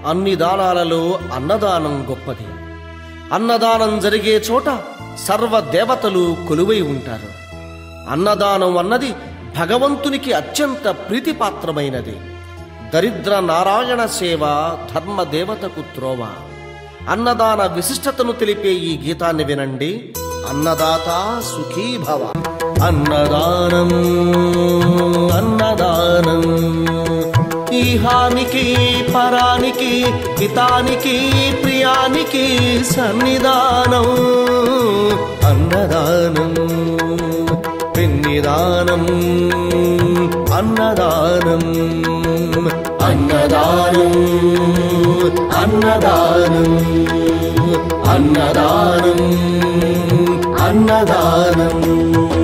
అన్ని దానాలలో అన్నదానం గొప్పది. అన్నదానం జరిగే చోట సర్వదేవతలు కొలువై ఉంటారు. అన్నదానం అన్నది భగవంతునికి అత్యంత ప్రీతిపాత్రమైనది. దరిద్ర నారాయణ సేవ ధర్మదేవతకు త్రోవ. అన్నదాన విశిష్టతను తెలిపే ఈ గీతాన్ని వినండి. అన్నదాత సుఖీ భవ. అన్నదానం అన్నదానం ఈహానికి పరానికి హితానికి ప్రియానికి సన్నిధానం. అన్నదానం పిన్నిదానం అన్నదానం అన్నదానం అన్నదానం అన్నదానం అన్నదానం.